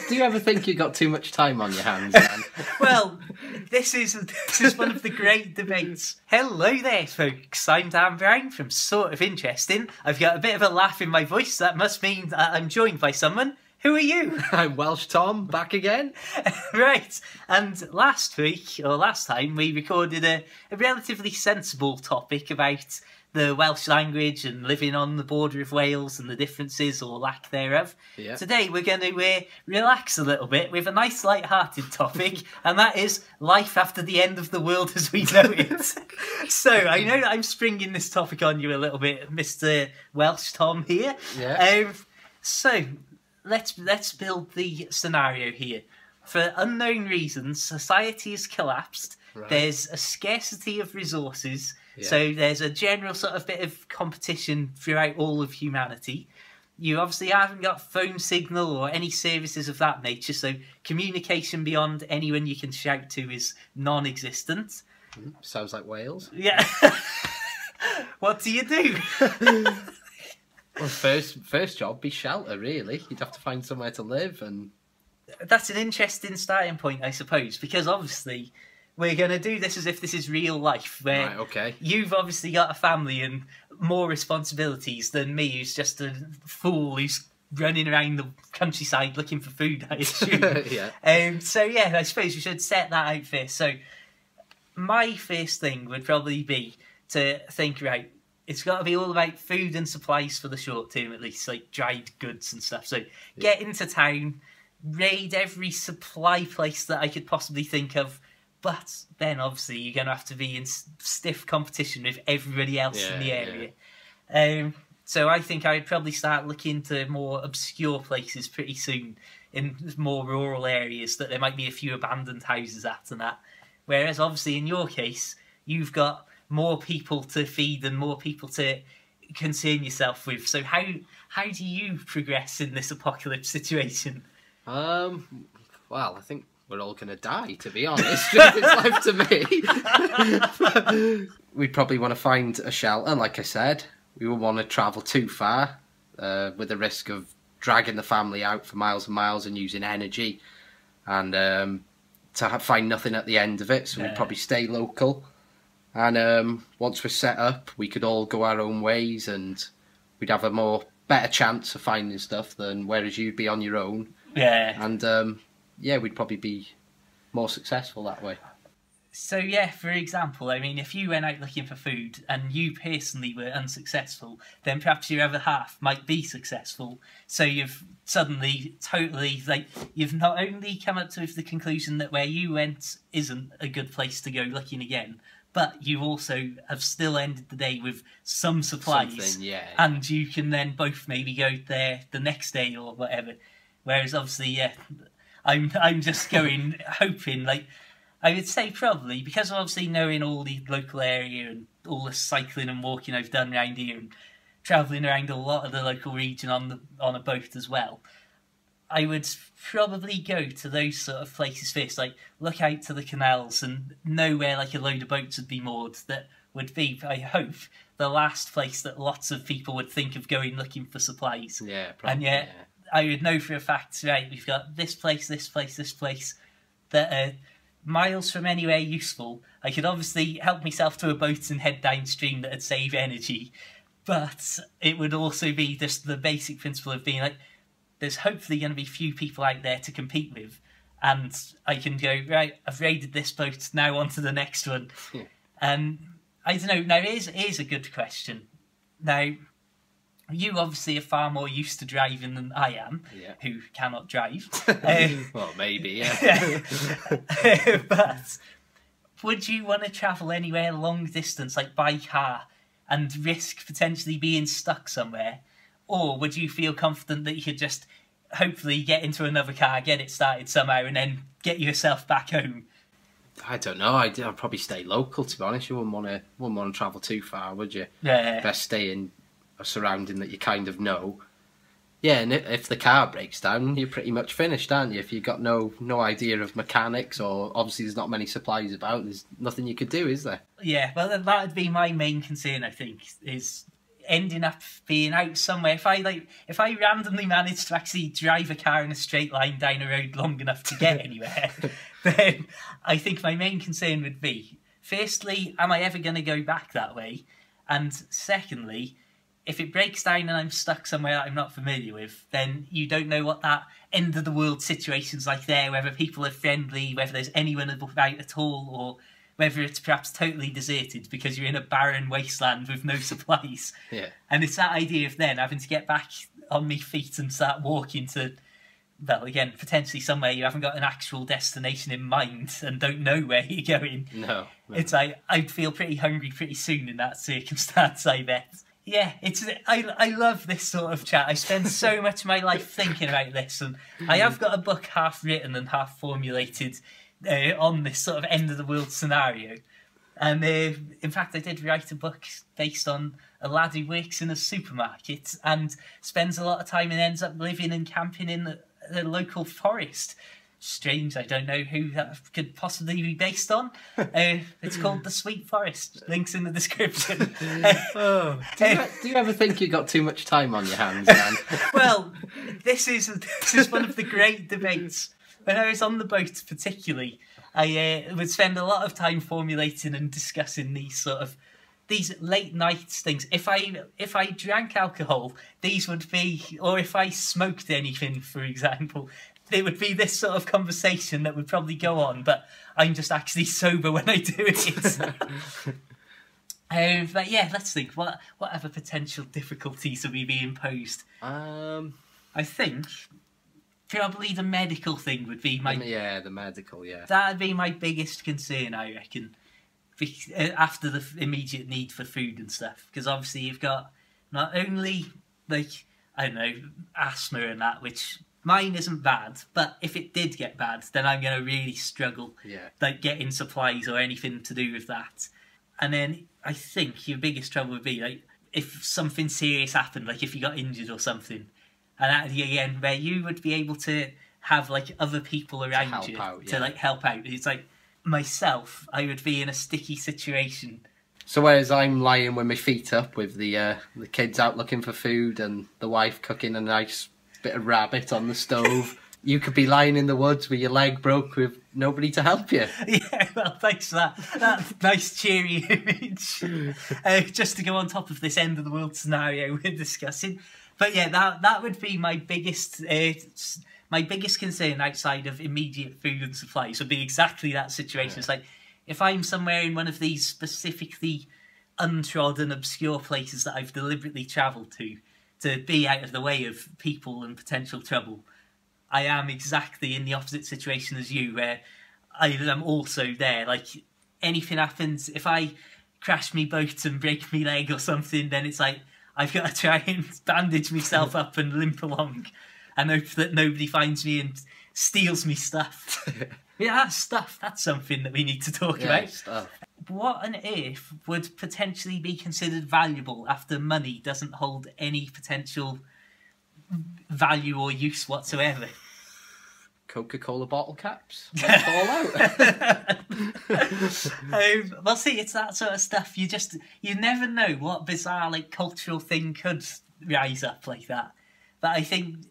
Do you ever think you've got too much time on your hands, Dan? Well, this is one of the great debates. Hello there, folks. I'm Dan Brown from Sort of Interesting. I've got a bit of a laugh in my voice. That must mean that I'm joined by someone. Who are you? I'm Welsh Tom, back again. Right, and last time, we recorded a relatively sensible topic about the Welsh language and living on the border of Wales and the differences or lack thereof. Yeah. Today we're going to relax a little bit with a nice light-hearted topic, and that is life after the end of the world as we know it. So, I know that I'm springing this topic on you a little bit, Mr. Welsh Tom here. Yeah. So, let's build the scenario here. For unknown reasons, society has collapsed. Right. There's a scarcity of resources. Yeah. So there's a general sort of bit of competition throughout all of humanity. You obviously haven't got phone signal or any services of that nature, so communication beyond anyone you can shout to is non-existent. Sounds like Wales. Yeah. What do you do? Well, first job be shelter, really. You'd have to find somewhere to live, and That's an interesting starting point, I suppose, because obviously we're going to do this as if this is real life, where right, okay. you've obviously got a family and more responsibilities than me, who's just a fool who's running around the countryside looking for food, I assume. Yeah. So, yeah, I suppose we should set that out first. So, my first thing would probably be to think, right, it's got to be all about food and supplies for the short term, at least, like dried goods and stuff. So, get into town, raid every supply place that I could possibly think of. But then, obviously, you're going to have to be in stiff competition with everybody else in the area. So I think I'd probably start looking to more obscure places pretty soon, in more rural areas that there might be a few abandoned houses at and that. Whereas, obviously, in your case, you've got more people to feed and more people to concern yourself with. So how do you progress in this apocalypse situation? Well, I think we're all going to die, to be honest. It's left to me. We'd probably want to find a shelter, like I said. We wouldn't want to travel too far, with the risk of dragging the family out for miles and miles and using energy, and to find nothing at the end of it. So we'd probably stay local. And once we're set up, we could all go our own ways, and we'd have a better chance of finding stuff than whereas you'd be on your own. Yeah. And we'd probably be more successful that way. So, yeah, for example, I mean, if you went out looking for food and you personally were unsuccessful, then perhaps your other half might be successful. So you've suddenly you've not only come up to the conclusion that where you went isn't a good place to go looking again, but you also have still ended the day with some supplies. Something, yeah. And you can then both maybe go there the next day or whatever. Whereas, obviously, yeah, I'm just going, hoping, like, I would say probably, because of obviously knowing all the local area and all the cycling and walking I've done around here and travelling around a lot of the local region on a boat as well, I would probably go to those sort of places first, like look out to the canals and know where like a load of boats would be moored. That would be, I hope, the last place that lots of people would think of going looking for supplies. Yeah, probably, and yet, I would know for a fact, right, we've got this place, that are miles from anywhere useful. I could obviously help myself to a boat and head downstream that would save energy, but it would also be just the basic principle of being like, there's hopefully going to be few people out there to compete with, and I can go, right, I've raided this boat, now on to the next one. Yeah. And I don't know, now here's a good question. Now, you obviously are far more used to driving than I am, who cannot drive. Well, maybe, yeah. But would you want to travel anywhere long distance, like by car, and risk potentially being stuck somewhere? Or would you feel confident that you could just hopefully get into another car, get it started somehow, and then get yourself back home? I don't know. I'd probably stay local, to be honest. You wouldn't want to travel too far, would you? Yeah. Best stay in a surrounding that you kind of know. Yeah, and if the car breaks down, you're pretty much finished, aren't you? If you've got no idea of mechanics, or obviously there's not many supplies about, there's nothing you could do, is there? Yeah, well, that would be my main concern, I think, is ending up being out somewhere. If I randomly managed to actually drive a car in a straight line down a road long enough to get anywhere, then I think my main concern would be, firstly, am I ever going to go back that way? And secondly, if it breaks down and I'm stuck somewhere that I'm not familiar with, then you don't know what that end of the world situation's like there, whether people are friendly, whether there's anyone about at all, or whether it's perhaps totally deserted because you're in a barren wasteland with no supplies. Yeah. And it's that idea of then having to get back on my feet and start walking to, well, again, potentially somewhere you haven't got an actual destination in mind and don't know where you're going. No. It's like, I'd feel pretty hungry pretty soon in that circumstance, I bet. Yeah, I love this sort of chat. I spend so much of my life thinking about this, and I have got a book half written and half formulated on this sort of end of the world scenario. And in fact, I did write a book based on a lad who works in a supermarket and spends a lot of time and ends up living and camping in the local forest. Strange, I don't know who that could possibly be based on. It's called The Sweet Forest. Links in the description. Do you ever think you got too much time on your hands, Dan? Well, this is one of the great debates. When I was on the boat particularly, I would spend a lot of time formulating and discussing these late night things. If I drank alcohol, these would be, or if I smoked anything, for example, there would be this sort of conversation that would probably go on, but I'm just actually sober when I do it. But yeah, let's think. What other potential difficulties are we being posed? I think probably the medical thing would be the medical, yeah. That'd be my biggest concern, I reckon, after the immediate need for food and stuff. Because obviously you've got not only, like, I don't know, asthma and that, which mine isn't bad, but if it did get bad, then I'm going to really struggle, like, getting supplies or anything to do with that. And then I think your biggest trouble would be, like, if something serious happened, like if you got injured or something, and that again, where you would be able to have, like, other people around you to like help out. It's like, myself, I would be in a sticky situation. So whereas I'm lying with my feet up with the kids out looking for food and the wife cooking a nice bit of rabbit on the stove, you could be lying in the woods with your leg broke with nobody to help you. Yeah, well, thanks for that nice cheery image. Just to go on top of this end of the world scenario we're discussing. But yeah, that would be my biggest concern outside of immediate food and supplies would be exactly that situation. It's like, if I'm somewhere in one of these specifically untrodden, obscure places that I've deliberately travelled to be out of the way of people and potential trouble, I am exactly in the opposite situation as you, where I am also there. Like, anything happens, if I crash me boat and break me leg or something, then it's like, I've got to try and bandage myself up and limp along and hope that nobody finds me and steals me stuff. Yeah, that's something that we need to talk about. Stuff. What on earth would potentially be considered valuable after money doesn't hold any potential value or use whatsoever? Coca-Cola bottle caps. Let's fall out. Well, see, it's that sort of stuff. You never know what bizarre, like, cultural thing could rise up like that. But I think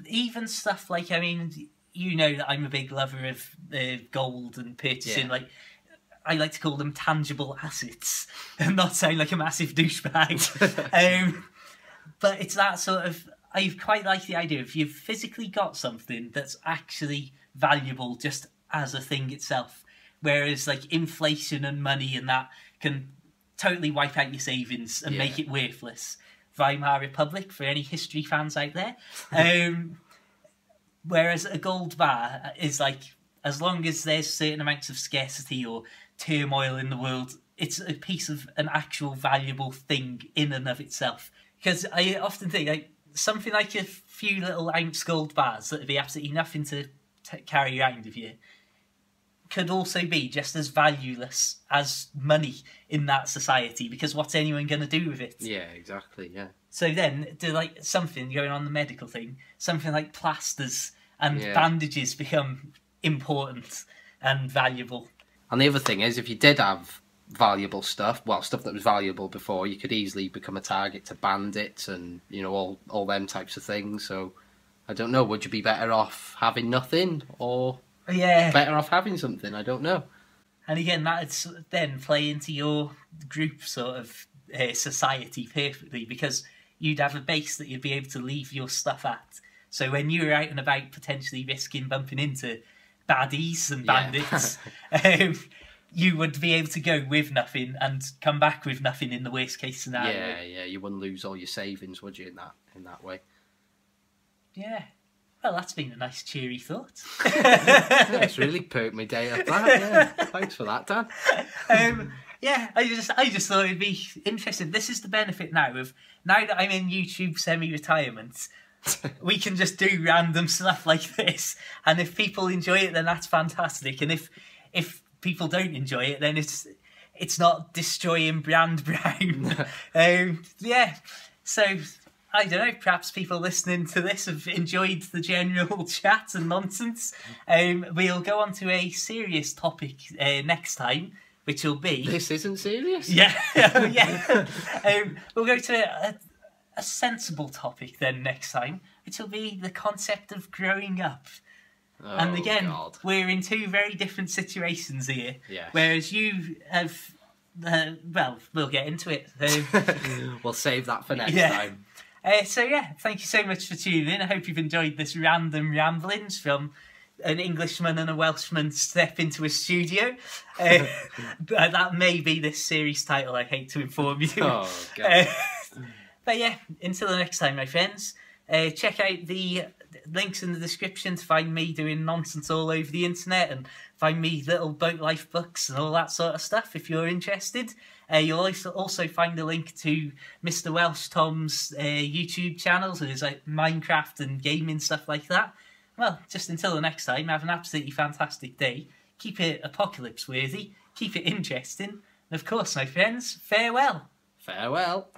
even stuff like, I mean, you know that I'm a big lover of gold and purchasing, like, I like to call them tangible assets and not sound like a massive douchebag. But it's that sort of, I quite like the idea of you've physically got something that's actually valuable just as a thing itself. Whereas, like, inflation and money and that can totally wipe out your savings and make it worthless. Weimar Republic, for any history fans out there. Whereas a gold bar is like, as long as there's certain amounts of scarcity or turmoil in the world, it's a piece of an actual valuable thing in and of itself. Because I often think, like, something like a few little ounce gold bars that would be absolutely nothing to carry around with you could also be just as valueless as money in that society, because what's anyone going to do with it? Yeah, exactly, yeah. So then, like, something going on the medical thing, something like plasters and bandages become important and valuable. And the other thing is, if you did have valuable stuff. Well, stuff that was valuable before. You could easily become a target to bandits and, you know, all them types of things. So I don't know. Would you be better off having nothing or better off having something? I don't know. And again, that's then play into your group sort of society perfectly, because you'd have a base that you'd be able to leave your stuff at. So when you were out and about potentially risking bumping into baddies and bandits, you would be able to go with nothing and come back with nothing in the worst case scenario. Yeah, you wouldn't lose all your savings, would you, in that way? Yeah. Well, that's been a nice cheery thought. It's really perked my day up. Yeah. Thanks for that, Dan. I just thought it'd be interesting. This is the benefit now that I'm in YouTube semi-retirement. We can just do random stuff like this, and if people enjoy it, then that's fantastic. And if people don't enjoy it, then it's not destroying Brand Brown. So I don't know, perhaps people listening to this have enjoyed the general chat and nonsense. We'll go on to a serious topic next time, which will be... This isn't serious? Yeah. We'll go to a sensible topic then next time, which will be the concept of growing up. Oh, and again, God. We're in two very different situations here. Yes. Whereas you have... we'll get into it. We'll save that for next time. Thank you so much for tuning in. I hope you've enjoyed this random ramblings from an Englishman and a Welshman step into a studio. That may be this series title, I hate to inform you. Oh, God. But yeah, until the next time, my friends, check out the links in the description to find me doing nonsense all over the internet and find me little boat life books and all that sort of stuff if you're interested. You'll also find a link to Mr. Welsh Tom's YouTube channels, and his like Minecraft and gaming stuff like that. Well, just until the next time, have an absolutely fantastic day. Keep it apocalypse worthy, keep it interesting, and of course, my friends, farewell. Farewell.